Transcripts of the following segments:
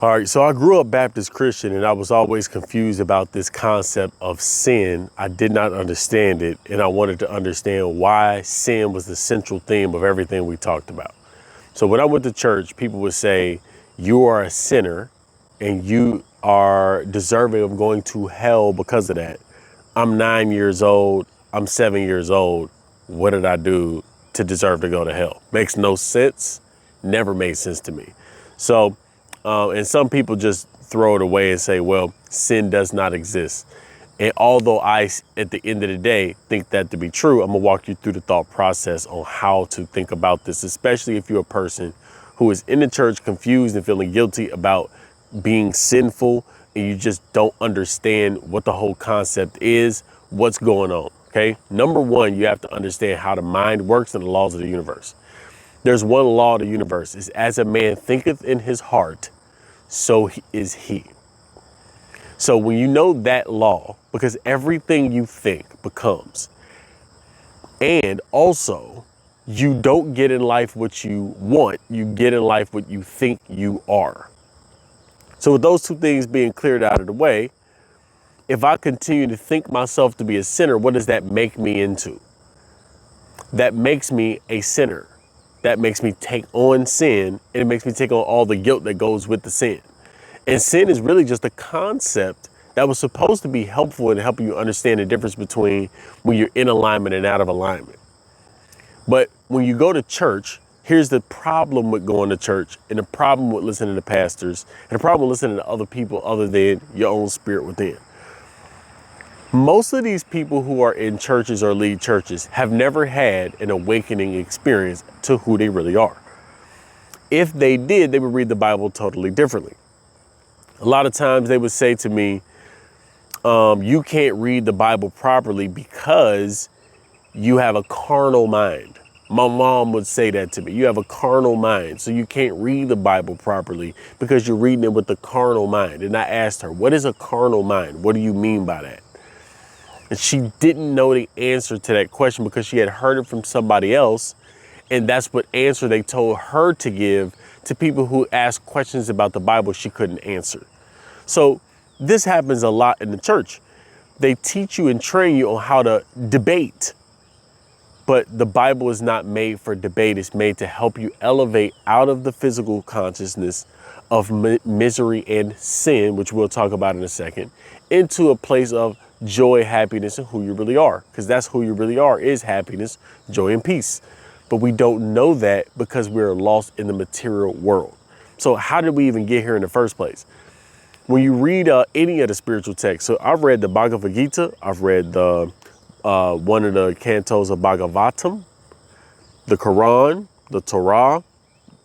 All right, so I grew up Baptist Christian and I was always confused about this concept of sin. I did not understand it, and I wanted to understand why sin was the central theme of everything we talked about. So when I went to church, people would say, you are a sinner and you are deserving of going to hell because of that. I'm 9 years old, I'm 7 years old. What did I do to deserve to go to hell? Makes no sense, never made sense to me. So, and some people just throw it away and say, well, sin does not exist. And although I, at the end of the day, think that to be true, I'm gonna walk you through the thought process on how to think about this, especially if you're a person who is in the church confused and feeling guilty about being sinful and you just don't understand what the whole concept is, what's going on, okay? Number one, you have to understand how the mind works and the laws of the universe. There's one law of the universe. It's as a man thinketh in his heart, so is he. So when you know that law, because everything you think becomes, and also you don't get in life what you want, you get in life what you think you are. So with those two things being cleared out of the way, if I continue to think myself to be a sinner, what does that make me into? That makes me a sinner. That makes me take on sin, and it makes me take on all the guilt that goes with the sin. And sin is really just a concept that was supposed to be helpful in helping you understand the difference between when you're in alignment and out of alignment. But when you go to church, here's the problem with going to church, and the problem with listening to pastors, and the problem with listening to other people other than your own spirit within. Most of these people who are in churches or lead churches have never had an awakening experience to who they really are. If they did, they would read the Bible totally differently. A lot of times they would say to me, you can't read the Bible properly because you have a carnal mind. My mom would say that to me. You have a carnal mind, so you can't read the Bible properly because you're reading it with the carnal mind. And I asked her, what is a carnal mind? What do you mean by that? And she didn't know the answer to that question because she had heard it from somebody else. And that's what answer they told her to give to people who asked questions about the Bible she couldn't answer. So this happens a lot in the church. They teach you and train you on how to debate. But the Bible is not made for debate. It's made to help you elevate out of the physical consciousness of misery and sin, which we'll talk about in a second, into a place of joy, happiness, and who you really are. Because that's who you really are, is happiness, joy, and peace. But we don't know that because we're lost in the material world. So how did we even get here in the first place? When you read any of the spiritual texts, so I've read the Bhagavad Gita, I've read the one of the cantos of Bhagavatam, the Quran, the Torah,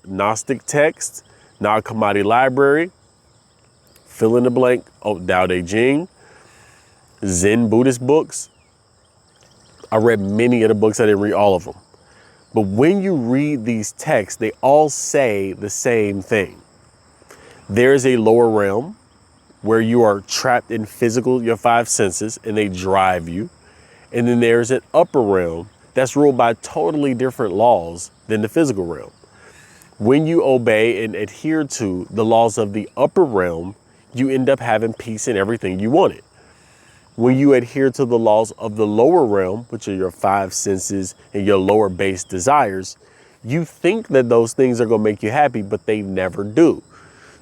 Gnostic texts, Nag Hammadi Library, fill in the blank, Tao Te Ching, Zen Buddhist books. I read many of the books, I didn't read all of them. But when you read these texts, they all say the same thing. There is a lower realm where you are trapped in your five senses, and they drive you. And then there's an upper realm that's ruled by totally different laws than the physical realm. When you obey and adhere to the laws of the upper realm, you end up having peace in everything you wanted. When you adhere to the laws of the lower realm, which are your five senses and your lower base desires, you think that those things are going to make you happy, but they never do.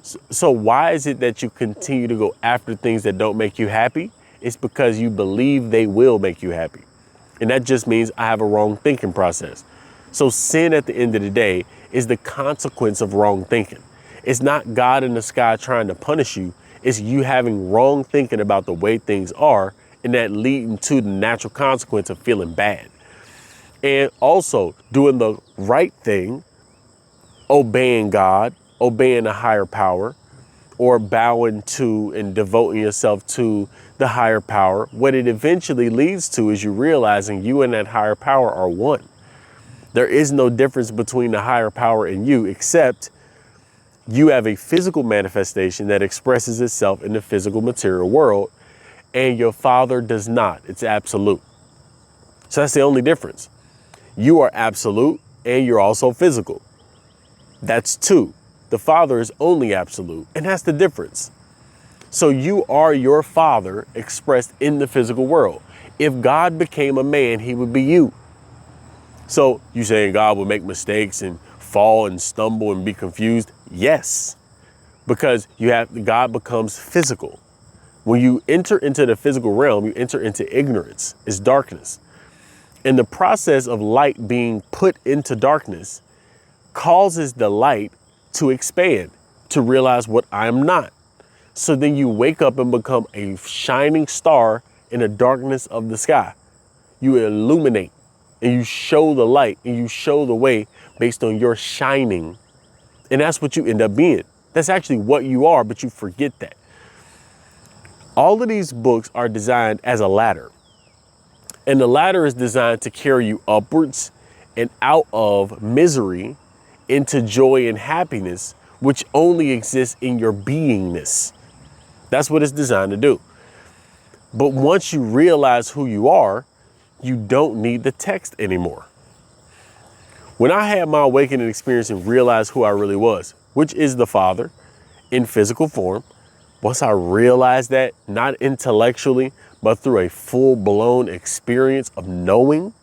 So why is it that you continue to go after things that don't make you happy? It's because you believe they will make you happy. And that just means I have a wrong thinking process. So sin at the end of the day is the consequence of wrong thinking. It's not God in the sky trying to punish you. It's you having wrong thinking about the way things are, and that leading to the natural consequence of feeling bad. And also doing the right thing, obeying God, obeying a higher power, or bowing to and devoting yourself to the higher power. What it eventually leads to is you realizing you and that higher power are one. There is no difference between the higher power and you, except you have a physical manifestation that expresses itself in the physical material world, and your Father does not. It's absolute. So that's the only difference. You are absolute and you're also physical. That's two. The Father is only absolute, and that's the difference. So you are your Father expressed in the physical world. If God became a man, he would be you. So you saying God would make mistakes and fall and stumble and be confused? Yes, because God becomes physical. When you enter into the physical realm, you enter into ignorance. It's darkness. And the process of light being put into darkness causes the light to expand, to realize what I am not. So then you wake up and become a shining star in the darkness of the sky. You illuminate and you show the light and you show the way based on your shining. And that's what you end up being. That's actually what you are, but you forget that. All of these books are designed as a ladder. And the ladder is designed to carry you upwards and out of misery into joy and happiness, which only exists in your beingness. That's what it's designed to do. But once you realize who you are, you don't need the text anymore. When I had my awakening experience and realized who I really was, which is the Father in physical form, once I realized that, not intellectually, but through a full-blown experience of knowing,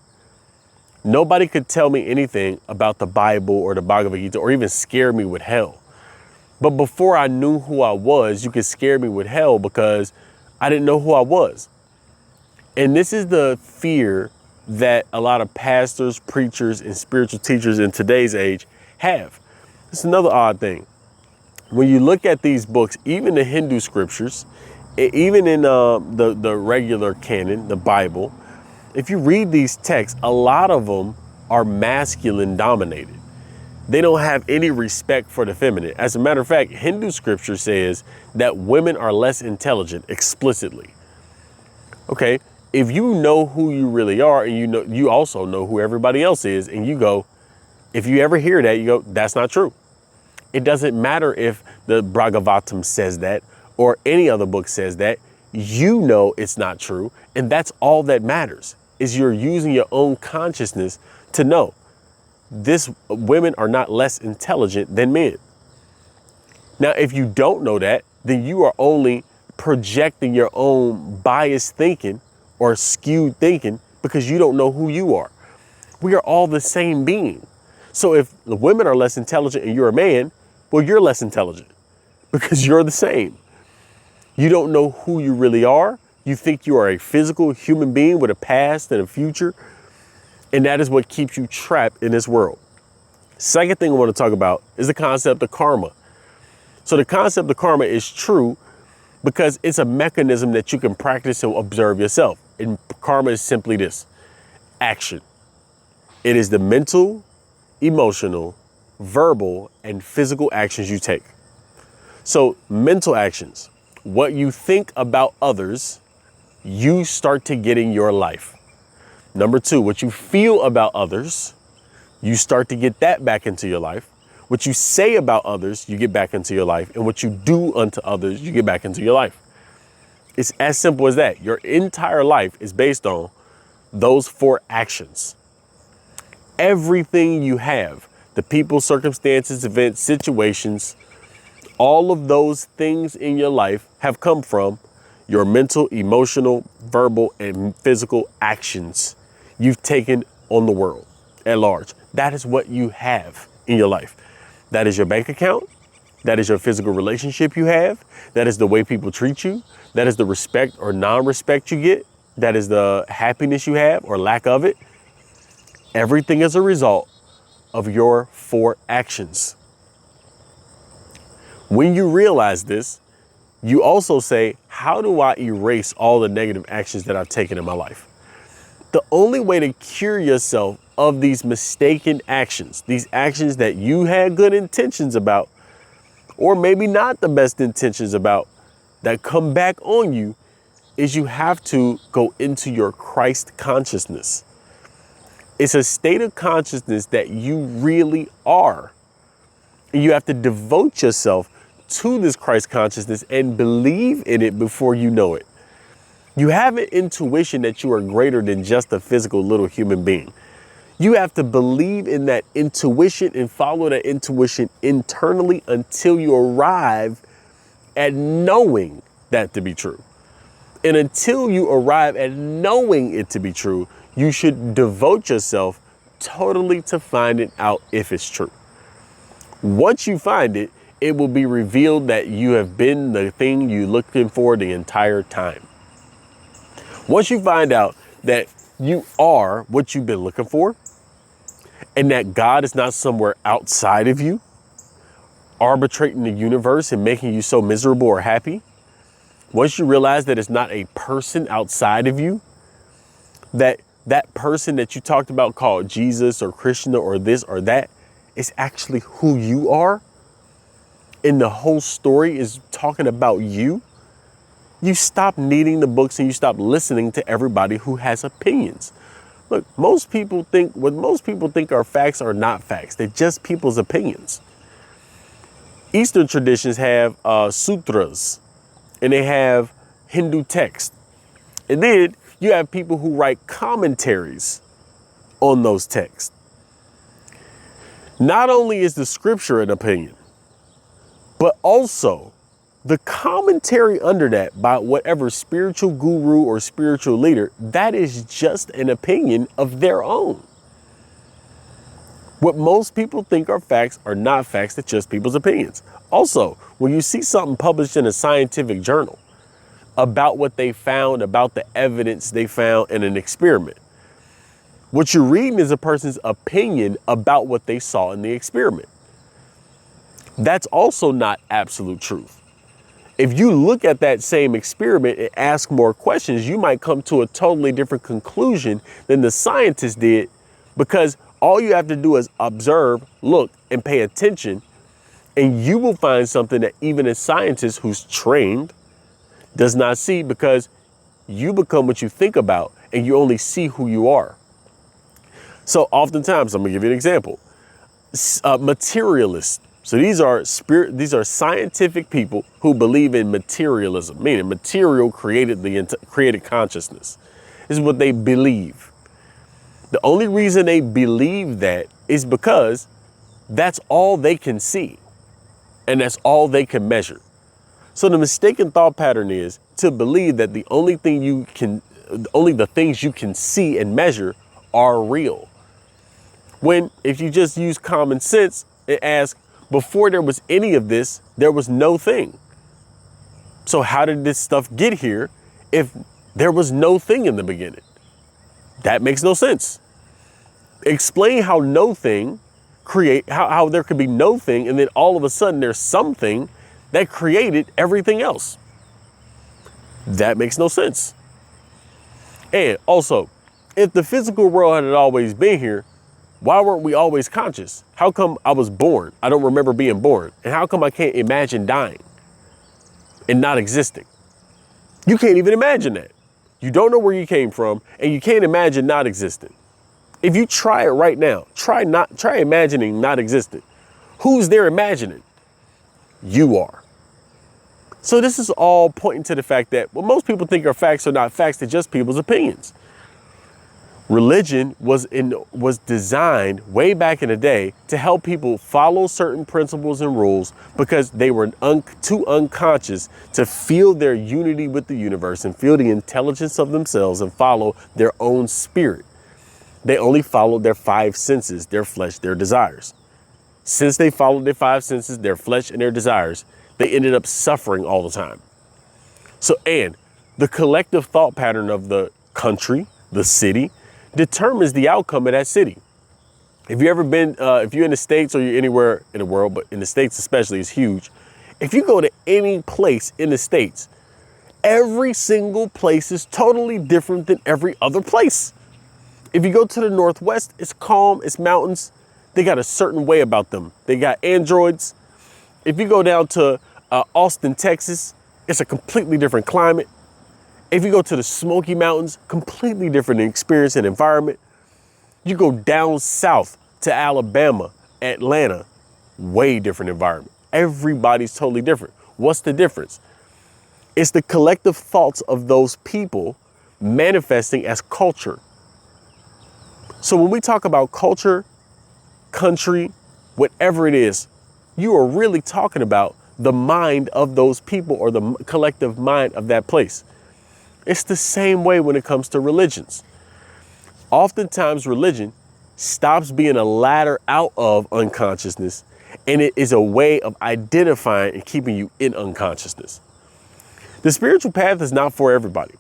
nobody could tell me anything about the Bible or the Bhagavad Gita or even scare me with hell. But before I knew who I was, you could scare me with hell because I didn't know who I was. And this is the fear that a lot of pastors, preachers, and spiritual teachers in today's age have. It's another odd thing. When you look at these books, even the Hindu scriptures, even in the regular canon, the Bible, if you read these texts, a lot of them are masculine dominated. They don't have any respect for the feminine. As a matter of fact, Hindu scripture says that women are less intelligent explicitly. Okay, if you know who you really are and you also know who everybody else is, and you go, if you ever hear that, you go, that's not true. It doesn't matter if the Bhagavatam says that or any other book says that, you know it's not true. And that's all that matters, is you're using your own consciousness to know women are not less intelligent than men. Now, if you don't know that, then you are only projecting your own biased thinking or skewed thinking because you don't know who you are. We are all the same being. So if the women are less intelligent and you're a man, well, you're less intelligent because you're the same. You don't know who you really are. You think you are a physical human being with a past and a future. And that is what keeps you trapped in this world. Second thing I want to talk about is the concept of karma. So the concept of karma is true because it's a mechanism that you can practice and observe yourself. And karma is simply this: action. It is the mental, emotional, verbal, and physical actions you take. So mental actions, what you think about others, you start to get in your life. Number two, what you feel about others, you start to get that back into your life. What you say about others, you get back into your life. And what you do unto others, you get back into your life. It's as simple as that. Your entire life is based on those four actions. Everything you have, the people, circumstances, events, situations, all of those things in your life have come from your mental, emotional, verbal, and physical actions you've taken on the world at large. That is what you have in your life. That is your bank account. That is your physical relationship you have. That is the way people treat you. That is the respect or non-respect you get. That is the happiness you have or lack of it. Everything is a result of your four actions. When you realize this, you also say, how do I erase all the negative actions that I've taken in my life? The only way to cure yourself of these mistaken actions, these actions that you had good intentions about, or maybe not the best intentions about, that come back on you, is you have to go into your Christ consciousness. It's a state of consciousness that you really are. And you have to devote yourself to this Christ consciousness and believe in it before you know it. You have an intuition that you are greater than just a physical little human being. You have to believe in that intuition and follow that intuition internally until you arrive at knowing that to be true. And until you arrive at knowing it to be true, you should devote yourself totally to finding out if it's true. Once you find it, it will be revealed that you have been the thing you're looking for the entire time. Once you find out that you are what you've been looking for, and that God is not somewhere outside of you, arbitrating the universe and making you so miserable or happy, once you realize that it's not a person outside of you, that person that you talked about called Jesus or Krishna or this or that is actually who you are, and the whole story is talking about you, you stop needing the books and you stop listening to everybody who has opinions. Look, most people think are facts are not facts. They're just people's opinions. Eastern traditions have sutras, and they have Hindu text. And then you have people who write commentaries on those texts. Not only is the scripture an opinion, but also the commentary under that by whatever spiritual guru or spiritual leader, that is just an opinion of their own. What most people think are facts are not facts, they're just people's opinions. Also, when you see something published in a scientific journal about what they found, about the evidence they found in an experiment, what you're reading is a person's opinion about what they saw in the experiment. That's also not absolute truth. If you look at that same experiment and ask more questions, you might come to a totally different conclusion than the scientists did, because all you have to do is observe, look, and pay attention, and you will find something that even a scientist who's trained does not see, because you become what you think about and you only see who you are. So oftentimes, I'm gonna give you an example. Materialists. So these are scientific people who believe in materialism, meaning material created consciousness. This is what they believe. The only reason they believe that is because that's all they can see, and that's all they can measure. So the mistaken thought pattern is to believe that only the things you can see and measure are real. When if you just use common sense and ask, before there was any of this, there was no thing. So how did this stuff get here if there was no thing in the beginning? That makes no sense. Explain how how there could be no thing, and then all of a sudden there's something that created everything else. That makes no sense. And also, if the physical world had always been here, why weren't we always conscious? How come I was born? I don't remember being born. And how come I can't imagine dying and not existing? You can't even imagine that. You don't know where you came from, and you can't imagine not existing. If you try it right now, try imagining not existing. Who's there imagining? You are. So this is all pointing to the fact that what most people think are facts are not facts, they're just people's opinions. Religion was designed way back in the day to help people follow certain principles and rules, because they were too unconscious to feel their unity with the universe and feel the intelligence of themselves and follow their own spirit. They only followed their five senses, their flesh, their desires. Since they followed their five senses, their flesh and their desires, they ended up suffering all the time. So, and the collective thought pattern of the country, the city, determines the outcome of that city. If you ever been, if you're in the States or you're anywhere in the world, but in the States especially, it's huge. If you go to any place in the States, every single place is totally different than every other place. If you go to the Northwest, it's calm, it's mountains. They got a certain way about them. They got androids. If you go down to Austin, Texas, it's a completely different climate. If you go to the Smoky Mountains, completely different experience and environment. You go down south to Alabama, Atlanta, way different environment. Everybody's totally different. What's the difference? It's the collective thoughts of those people manifesting as culture. So when we talk about culture, country, whatever it is, you are really talking about the mind of those people or the collective mind of that place. It's the same way when it comes to religions. Oftentimes religion stops being a ladder out of unconsciousness, and it is a way of identifying and keeping you in unconsciousness. The spiritual path is not for everybody.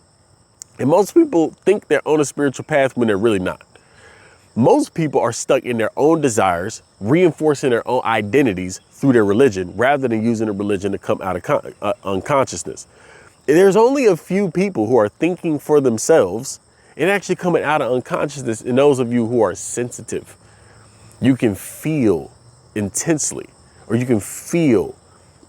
And most people think they're on a spiritual path when they're really not. Most people are stuck in their own desires, reinforcing their own identities through their religion rather than using a religion to come out of unconsciousness. And there's only a few people who are thinking for themselves and actually coming out of unconsciousness. And those of you who are sensitive, you can feel intensely, or you can feel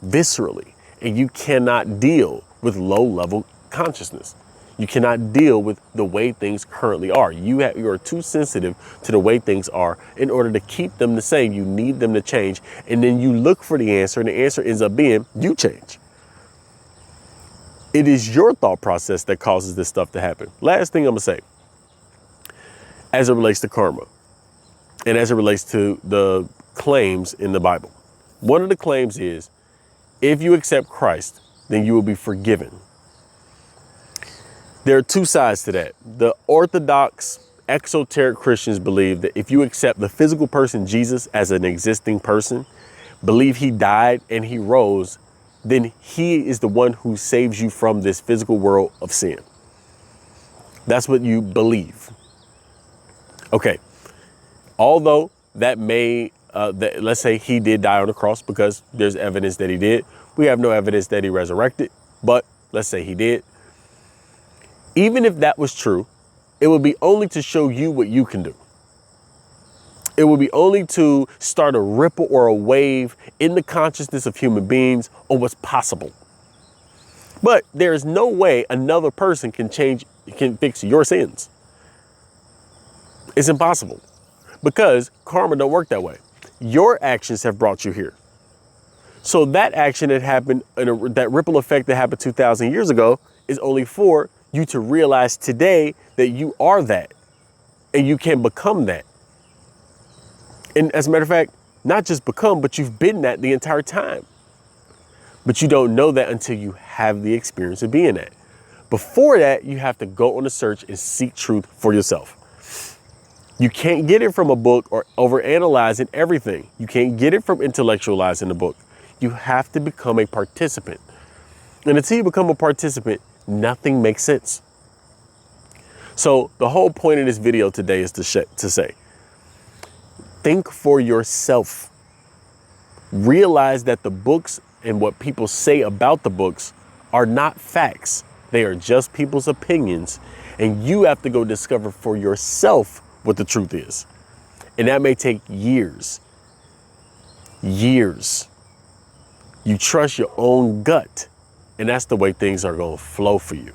viscerally, and you cannot deal with low level consciousness. You cannot deal with the way things currently are. You are too sensitive to the way things are in order to keep them the same. You need them to change. And then you look for the answer, and the answer ends up being you change. It is your thought process that causes this stuff to happen. Last thing I'm gonna say, as it relates to karma and as it relates to the claims in the Bible. One of the claims is, if you accept Christ, then you will be forgiven. There are two sides to that. The Orthodox, exoteric Christians believe that if you accept the physical person Jesus as an existing person, believe he died and he rose, then he is the one who saves you from this physical world of sin. That's what you believe. Okay. Although that may, let's say he did die on the cross, because there's evidence that he did. We have no evidence that he resurrected, but let's say he did. Even if that was true, it would be only to show you what you can do. It would be only to start a ripple or a wave in the consciousness of human beings on what's possible. But there is no way another person can fix your sins. It's impossible, because karma don't work that way. Your actions have brought you here. So that action that happened, that ripple effect that happened 2,000 years ago, is only for you to realize today that you are that, and you can become that. And as a matter of fact, not just become, but you've been that the entire time. But you don't know that until you have the experience of being that. Before that, you have to go on a search and seek truth for yourself. You can't get it from a book or overanalyzing everything. You can't get it from intellectualizing the book. You have to become a participant. And until you become a participant, nothing makes sense. So the whole point of this video today is to say, think for yourself. Realize that the books and what people say about the books are not facts. They are just people's opinions. And you have to go discover for yourself what the truth is. And that may take years. Years. You trust your own gut. And that's the way things are going to flow for you.